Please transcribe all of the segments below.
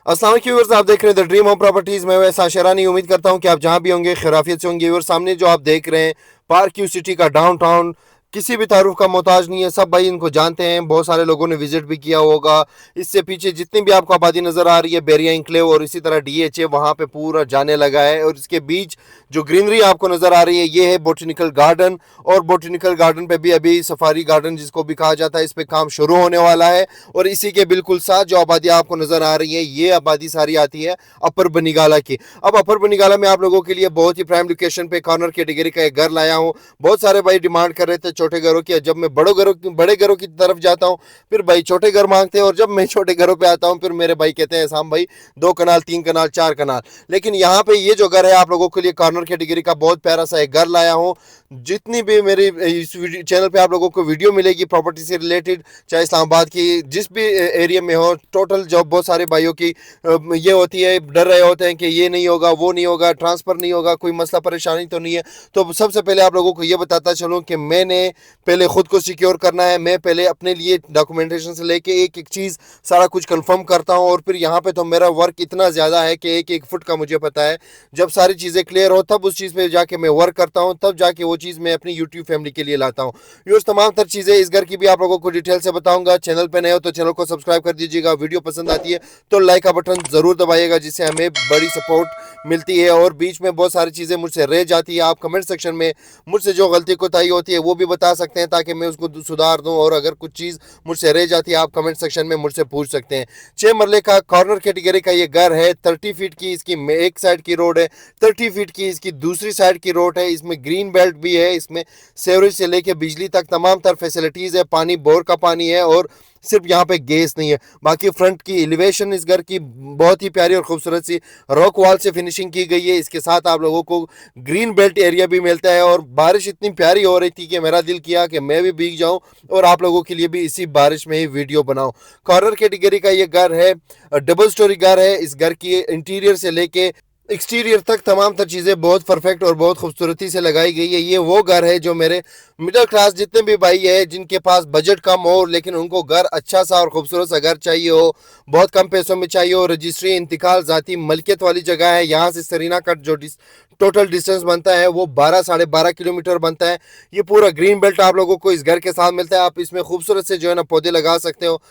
अस्सलाम वालेकुम व्यूअर्स, आप देख रहे हैं द ड्रीम होम प्रॉपर्टीज में। वैसा शेरानी उम्मीद करता हूं कि आप जहां भी होंगे खैरियत से होंगे। व्यूअर्स, सामने जो आप देख रहे हैं पार्क क्यू सिटी का डाउनटाउन किसी भी तारुफ का मोहताज नहीं है। सब भाई इनको जानते हैं, बहुत सारे लोगों ने विजिट भी किया होगा। इससे पीछे जितनी भी आपको आबादी नजर आ रही है, बेरिया इंक्लेव और इसी तरह डीएचए वहां पे पूरा जाने लगा है। और इसके बीच जो ग्रीनरी आपको नजर आ रही है ये है बोटेनिकल गार्डन। और बोटेनिकल गार्डन पे भी अभी सफारी गार्डन जिसको भी कहा जाता है, इस पे काम शुरू होने वाला है। और इसी के बिल्कुल साथ जो आबादी आपको नजर आ रही है ये आबादी सारी आती है अपर बनीगाला की। अब अपर बनीगाला में आप लोगों के लिए बहुत ही प्राइम लोकेशन पे कॉर्नर कैटेगरी का एक घर लाया हूँ। बहुत सारे भाई डिमांड कर रहे थे छोटे घरों की। जब मैं बड़े घरों की तरफ जाता हूँ फिर भाई छोटे घर मांगते हैं, और जब मैं छोटे घरों पे आता हूँ फिर मेरे भाई कहते हैं साम भाई 2 कनाल 3 कनाल 4 कनाल। लेकिन यहाँ पे ये जो घर है आप लोगों के लिए कॉर्नर कैटेगरी का बहुत प्यारा सा एक घर लाया हूँ। जितनी भी मेरी इस चैनल पे आप लोगों को वीडियो मिलेगी प्रॉपर्टी से रिलेटेड, चाहे इस्लामाबाद की जिस भी एरिया में हो, टोटल जो बहुत सारे भाइयों की ये होती है, डर रहे होते हैं कि ये नहीं होगा वो नहीं होगा, ट्रांसफ़र नहीं होगा, कोई मसला परेशानी तो नहीं है। तो सबसे पहले आप लोगों को ये बताता चलूँ कि मैंने पहले खुद को सिक्योर करना है। मैं पहले अपने लिए डॉक्यूमेंटेशन से लेके एक एक चीज़ सारा कुछ कंफर्म करता हूँ। और फिर यहाँ पे तो मेरा वर्क इतना ज़्यादा है कि एक एक फुट का मुझे पता है। जब सारी चीज़ें क्लियर हो तब उस चीज़ पे जाके मैं वर्क करता हूँ, तब जाके वो चीज़ मैं अपनी यूट्यूब फैमिली के लिए लाता हूँ। व्यूअर्स, तमाम तर चीज़ें इस घर की भी आप लोगों को डिटेल से बताऊंगा। चैनल पे नए हो तो चैनल को सब्सक्राइब कर दीजिएगा। वीडियो पसंद आती है तो लाइक का बटन ज़रूर दबाइएगा, जिससे हमें बड़ी सपोर्ट मिलती है। और बीच में बहुत सारी चीज़ें मुझसे रह जाती है, आप कमेंट सेक्शन में मुझसे जो गलती कोताही होती है वो भी बता सकते हैं ताकि मैं उसको सुधार दूँ। और अगर कुछ चीज़ मुझसे रह जाती है आप कमेंट सेक्शन में मुझसे पूछ सकते हैं। 6 मरले का कॉर्नर कैटेगरी का ये घर है। 30 फीट की इसकी एक साइड की रोड है, 30 फीट की इसकी दूसरी साइड की रोड है। इसमें ग्रीन बेल्ट भी है, इसमें सेवरेज से लेके बिजली तक तमाम तर फैसिलिटीज़ है। पानी बोर का पानी है और सिर्फ यहाँ पे गैस नहीं है। बाकी फ्रंट की एलिवेशन इस घर की बहुत ही प्यारी और खूबसूरत सी रॉक वॉल से फिनिशिंग की गई है। इसके साथ आप लोगों को ग्रीन बेल्ट एरिया भी मिलता है। और बारिश इतनी प्यारी हो रही थी कि मेरा दिल किया कि मैं भी भीग जाऊं और आप लोगों के लिए भी इसी बारिश में ही वीडियो बनाऊं। कॉर्नर कैटेगरी का ये घर है, डबल स्टोरी घर है। इस घर की इंटीरियर से लेके एक्सटीरियर तक तमाम तर चीज़ें बहुत परफेक्ट और बहुत खूबसूरती से लगाई गई है। ये वो घर है जो मेरे मिडिल क्लास जितने भी भाई है जिनके पास बजट कम हो लेकिन उनको घर अच्छा सा और खूबसूरत सा घर चाहिए हो, बहुत कम पैसों में चाहिए हो, रजिस्ट्री इंतकाल ज़ाती मलकियत वाली जगह है। यहाँ से सरीना का जो टोटल डिस्टेंस बनता है वो 12 साढ़े 12 किलोमीटर बनता है। ये पूरा ग्रीन बेल्ट आप लोगों को इस घर के साथ मिलता है। आप इसमें खूबसूरत से जो है ना पौधे लगा सकते हो,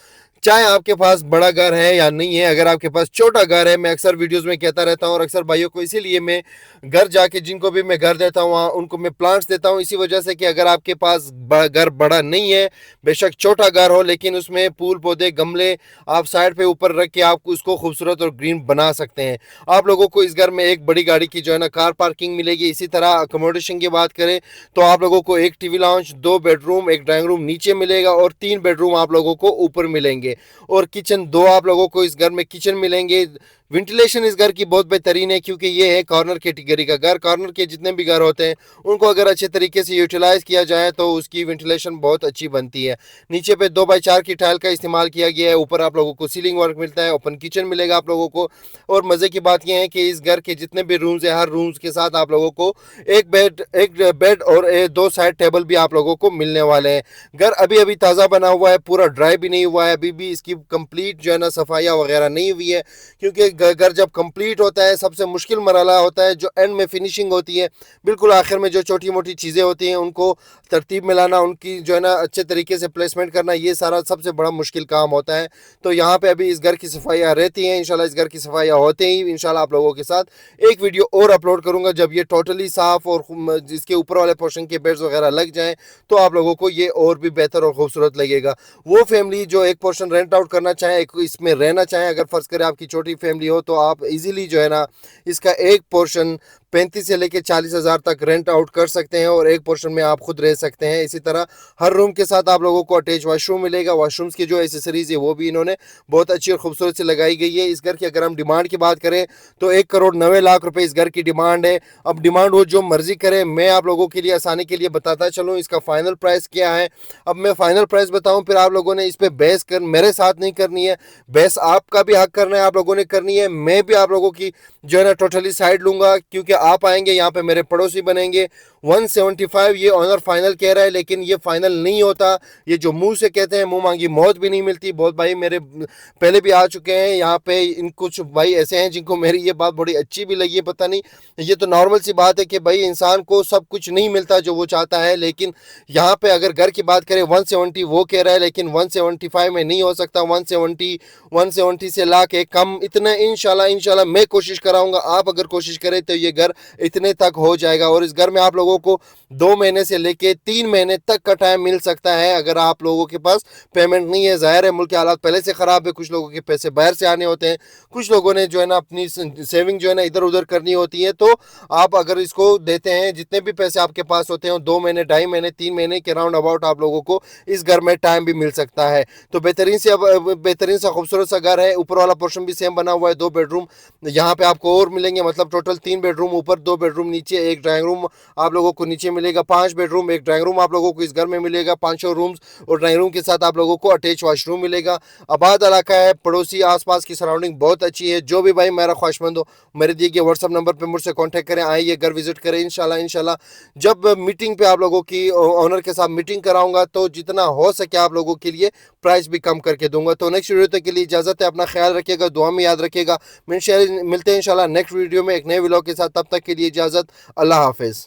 चाहे आपके पास बड़ा घर है या नहीं है। अगर आपके पास छोटा घर है, मैं अक्सर वीडियोस में कहता रहता हूँ और अक्सर भाइयों को इसीलिए मैं घर जाके जिनको भी मैं घर देता हूँ उनको मैं प्लांट्स देता हूँ, इसी वजह से कि अगर आपके पास घर बड़ा नहीं है, बेशक छोटा घर हो, लेकिन उसमें फूल पौधे गमले आप साइड पे ऊपर रख के आप उसको खूबसूरत और ग्रीन बना सकते हैं। आप लोगों को इस घर में एक बड़ी गाड़ी की जो है ना कार पार्किंग मिलेगी। इसी तरह अकोमोडेशन की बात करें तो आप लोगों को एक टीवी लाउंज, 2 बेडरूम, एक ड्राइंग रूम नीचे मिलेगा और 3 बेडरूम आप लोगों को ऊपर मिलेंगे। और किचन 2 आप लोगों को इस घर में किचन मिलेंगे। वेंटिलेशन इस घर की बहुत बेहतरीन है क्योंकि ये है कॉर्नर कैटेगरी का घर। कॉर्नर के जितने भी घर होते हैं उनको अगर अच्छे तरीके से यूटिलाइज किया जाए तो उसकी वेंटिलेशन बहुत अच्छी बनती है। नीचे पे 2x4 की टाइल का इस्तेमाल किया गया है। ऊपर आप लोगों को सीलिंग वर्क मिलता है, ओपन किचन मिलेगा आप लोगों को। और मज़े की बात यह है कि इस घर के जितने भी रूम्स है हर रूम्स के साथ आप लोगों को एक बेड और 2 साइड टेबल भी आप लोगों को मिलने वाले हैं। घर अभी अभी ताज़ा बना हुआ है, पूरा ड्राई भी नहीं हुआ है, अभी भी इसकी कंप्लीट जो है ना सफाइयाँ वगैरह नहीं हुई है। क्योंकि घर जब कंप्लीट होता है सबसे मुश्किल मरहला होता है जो एंड में फिनिशिंग होती है, बिल्कुल आखिर में जो छोटी मोटी चीज़ें होती हैं उनको तरतीब में लाना, उनकी जो है ना अच्छे तरीके से प्लेसमेंट करना, ये सारा सबसे बड़ा मुश्किल काम होता है। तो यहाँ पे अभी इस घर की सफाइयाँ रहती हैं। इंशाल्लाह इस घर की सफाइयाँ होते ही इंशाल्लाह आप लोगों के साथ एक वीडियो और अपलोड करूँगा जब ये टोटली साफ़ और जिसके ऊपर वाले पोर्शन के बेड्स वगैरह लग जाएँ तो आप लोगों को ये और भी बेहतर और खूबसूरत लगेगा। वो फैमिली जो एक पोर्शन रेंट आउट करना चाहे, इसमें रहना चाहें, अगर फ़र्ज़ करें आपकी छोटी फैमिली हो तो आप इजीली जो है ना इसका एक पोर्शन 35 से लेके 40 हज़ार तक रेंट आउट कर सकते हैं और एक पोर्शन में आप खुद रह सकते हैं। इसी तरह हर रूम के साथ आप लोगों को अटैच वॉशरूम मिलेगा। वॉशरूम्स की जो एसेसरीज है वो भी इन्होंने बहुत अच्छी और खूबसूरत से लगाई गई है। इस घर की अगर हम डिमांड की बात करें तो 1 करोड़ 90 लाख रुपए इस घर की डिमांड है। अब डिमांड वो जो मर्जी करे, मैं आप लोगों के लिए आसानी के लिए बताता चलूँ इसका फाइनल प्राइस क्या है। अब मैं फाइनल प्राइस बताऊँ फिर आप लोगों ने इस पर बहस कर मेरे साथ नहीं करनी है, बहस आपका भी हक करना है, आप लोगों ने करनी है। मैं भी आप लोगों की जो है ना टोटली साइड लूँगा क्योंकि आप आएंगे यहाँ पे मेरे पड़ोसी बनेंगे, 175 ये ऑनर फाइनल कह रहा है, लेकिन ये फाइनल नहीं होता। ये जो मुंह से कहते हैं मुंह मांगी मौत भी नहीं मिलती। बहुत भाई मेरे पहले भी आ चुके हैं यहाँ पे, इन कुछ भाई ऐसे हैं जिनको मेरी ये बात बड़ी अच्छी भी लगी है। पता नहीं, ये तो नॉर्मल सी बात है कि भाई इंसान को सब कुछ नहीं मिलता जो वो चाहता है, लेकिन यहाँ पे अगर घर की बात करें 170 वो कह रहा है, लेकिन 175 में नहीं हो सकता। 170 से लाख एक कम, इतना इंशाल्लाह इंशाल्लाह मैं कोशिश कराऊंगा। आप अगर कोशिश करें तो ये घर इतने तक हो जाएगा, और इस घर में आप लोगों को 2 महीने से लेके 3 महीने तक का टाइम मिल सकता है अगर आप लोगों के पास पेमेंट नहीं है। जाहिर है मुल्क के हालात पहले से ख़राब है, कुछ लोगों के पैसे बाहर से आने होते हैं, कुछ लोगों ने जो है ना अपनी सेविंग जो है ना इधर उधर करनी होती है। तो आप अगर इसको देते हैं, जितने भी पैसे आपके पास होते हैं 2 महीने, 2.5 महीने, 3 महीने के राउंड अबाउट आप लोगों को इस घर में टाइम भी मिल सकता है। तो बेहतरीन सा खूबसूरत सा घर है। ऊपर वाला पोर्शन भी सेम बना हुआ है, 2 बेडरूम यहाँ पे आपको और मिलेंगे, मतलब टोटल 3 बेडरूम ऊपर, 2 बेडरूम नीचे, एक ड्राइंग रूम आप लोगों को नीचे मिलेगा। 5 बेडरूम, एक ड्राइंग रूम आप लोगों को इस घर में मिलेगा, 5 रूम्स, और ड्राइंग रूम के साथ आप लोगों को अटैच वॉशरूम मिलेगा। आबाद इलाका है, पड़ोसी आसपास की सराउंडिंग बहुत अच्छी है। जो भी भाई मेरा ख्वाहिशमंद हो, मेरे दिए गए व्हाट्सअप नंबर पर मुझसे कॉन्टैक्ट करें, आइए घर विजिट करें। इंशाल्लाह इंशाल्लाह जब मीटिंग पे आप लोगों की ऑनर के साथ मीटिंग कराऊंगा तो जितना हो सके आप लोगों के लिए प्राइस भी कम करके दूंगा। तो नेक्स्ट वीडियो तक के लिए इजाज़त है, अपना ख्याल रखिएगा, दुआ में याद रखिएगा। मिलते हैं इंशाल्लाह नेक्स्ट वीडियो में एक नए व्लॉग के साथ। तब तक के लिए इजाज़त, अल्लाह हाफिज़।